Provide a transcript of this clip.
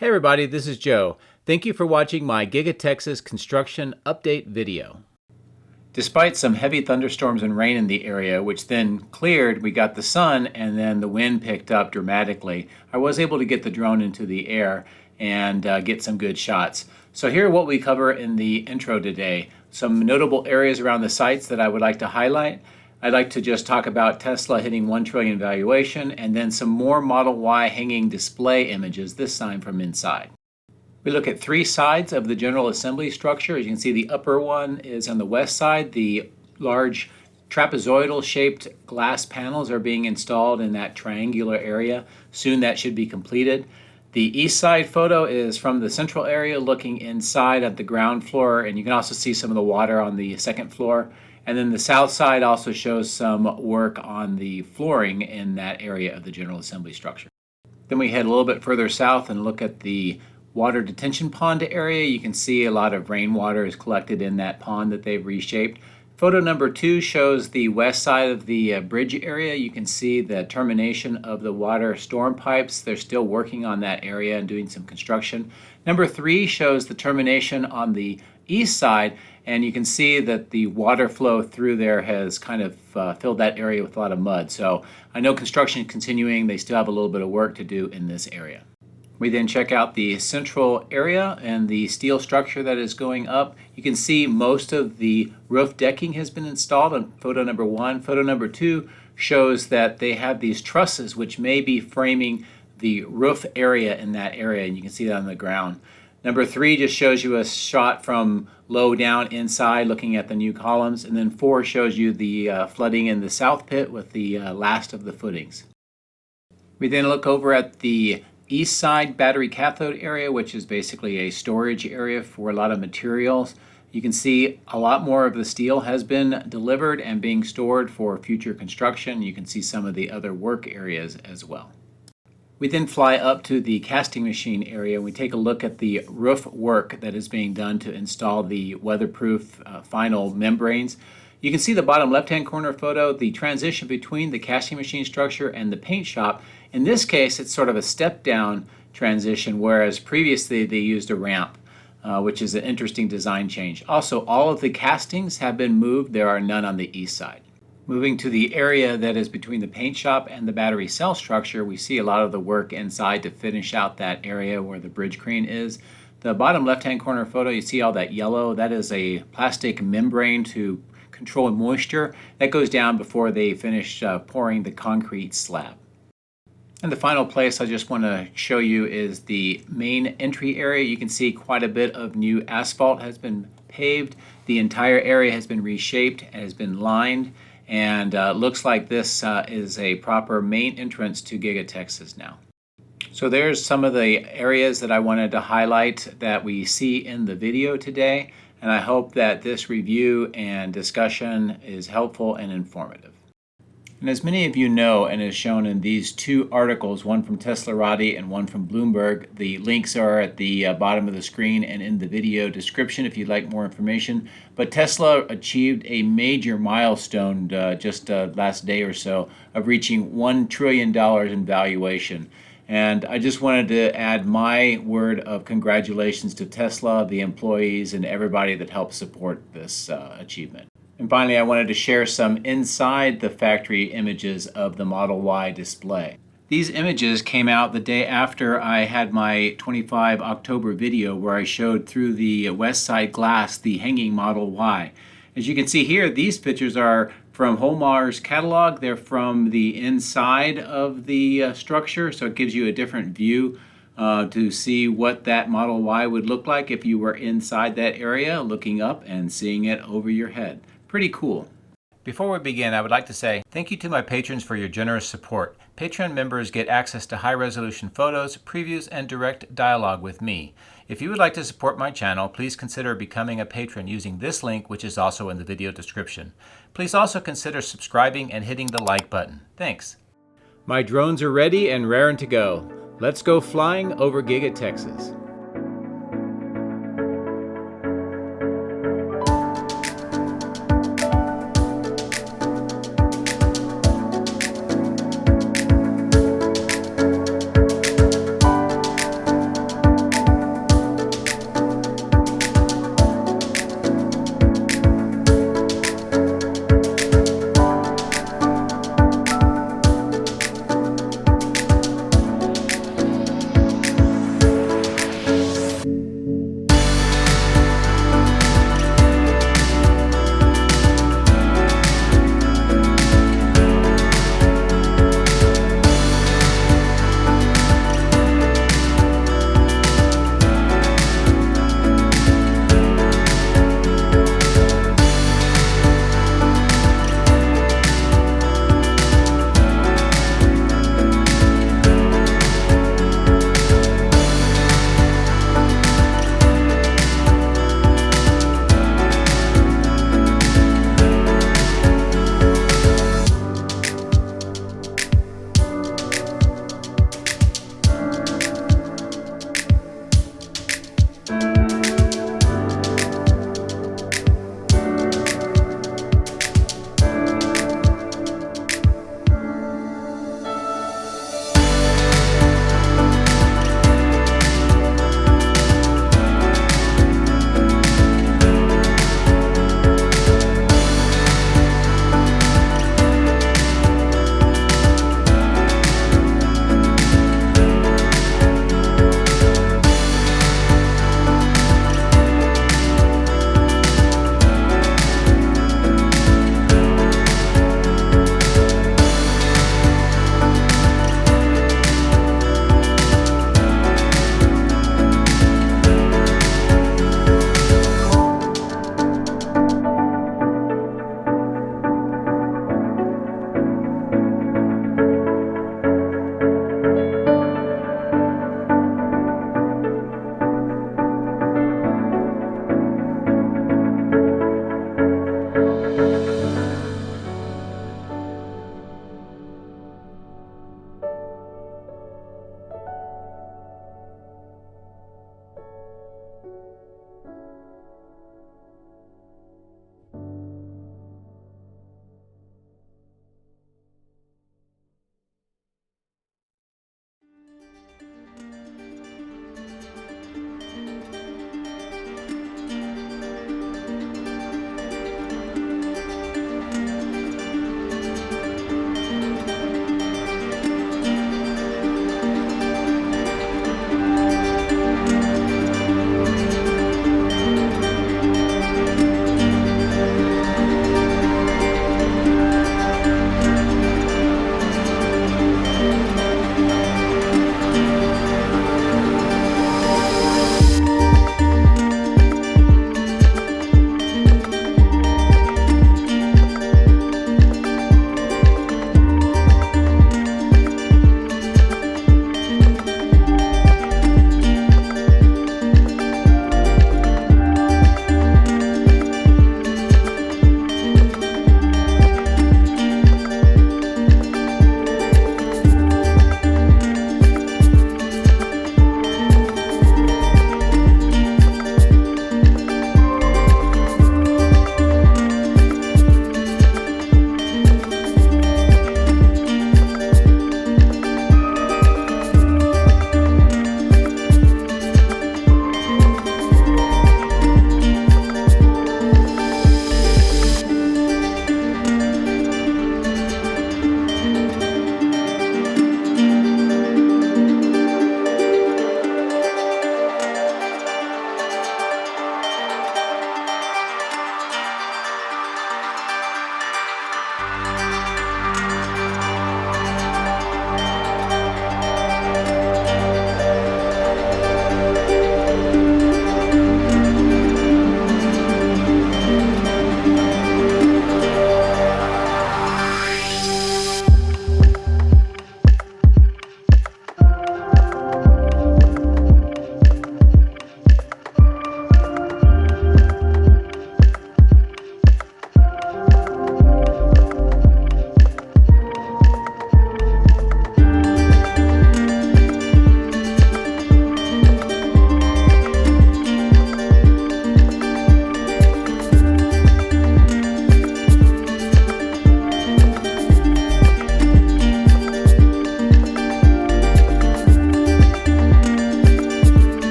Hey everybody, this is Joe. Thank you for watching my Giga Texas construction update video. Despite some heavy thunderstorms and rain in the area, which then cleared, we got the sun and then the wind picked up dramatically. I was able to get the drone into the air and get some good shots. So here are what we cover in the intro today. Some notable areas around the sites that I would like to highlight. I'd like to just talk about Tesla hitting 1 trillion valuation and then some more Model Y hanging display images, this time from inside. We look at 3 sides of the General Assembly structure. As you can see, the upper one is on the west side. The large trapezoidal shaped glass panels are being installed in that triangular area. Soon that should be completed. The east side photo is from the central area looking inside at the ground floor, and you can also see some of the water on the second floor. And then the south side also shows some work on the flooring in that area of the General Assembly structure. Then we head a little bit further south and look at the water detention pond area. You can see a lot of rainwater is collected in that pond that they've reshaped. Photo number 2 shows the west side of the bridge area. You can see the termination of the water storm pipes. They're still working on that area and doing some construction. Number 3 shows the termination on the east side, and you can see that the water flow through there has kind of filled that area with a lot of mud. So I know construction is continuing. They still have a little bit of work to do in this area. We then check out the central area and the steel structure that is going up. You can see most of the roof decking has been installed on photo number 1. Photo number 2 shows that they have these trusses which may be framing the roof area in that area, and you can see that on the ground. Number 3 just shows you a shot from low down inside looking at the new columns, and then 4 shows you the flooding in the south pit with the last of the footings. We then look over at the east side battery cathode area, which is basically a storage area for a lot of materials. You can see a lot more of the steel has been delivered and being stored for future construction. You can see some of the other work areas as well. We then fly up to the casting machine area and we take a look at the roof work that is being done to install the weatherproof final membranes. You can see the bottom left-hand corner photo, the transition between the casting machine structure and the paint shop. In this case, it's sort of a step-down transition, whereas previously they used a ramp, which is an interesting design change. Also, all of the castings have been moved. There are none on the east side. Moving to the area that is between the paint shop and the battery cell structure, we see a lot of the work inside to finish out that area where the bridge crane is. The bottom left-hand corner photo, you see all that yellow. That is a plastic membrane to control moisture that goes down before they finish pouring the concrete slab. And the final place I just want to show you is the main entry area. You can see quite a bit of new asphalt has been paved. The entire area has been reshaped and has been lined, and looks like this is a proper main entrance to Giga Texas now. So there's some of the areas that I wanted to highlight that we see in the video today, and I hope that this review and discussion is helpful and informative. And as many of you know, and as shown in these 2 articles, one from Teslarati and one from Bloomberg, the links are at the bottom of the screen and in the video description if you'd like more information. But Tesla achieved a major milestone just last day or so of reaching $1 trillion in valuation. And I just wanted to add my word of congratulations to Tesla, the employees, and everybody that helped support this achievement. And finally, I wanted to share some inside the factory images of the Model Y display. These images came out the day after I had my 25 October video where I showed through the west side glass the hanging Model Y. As you can see here, these pictures are from Holmar's catalog. They're from the inside of the structure, so it gives you a different view to see what that Model Y would look like if you were inside that area, looking up and seeing it over your head. Pretty cool. Before we begin, I would like to say thank you to my patrons for your generous support. Patreon members get access to high-resolution photos, previews, and direct dialogue with me. If you would like to support my channel, please consider becoming a patron using this link, which is also in the video description. Please also consider subscribing and hitting the like button. Thanks. My drones are ready and raring to go. Let's go flying over Giga Texas.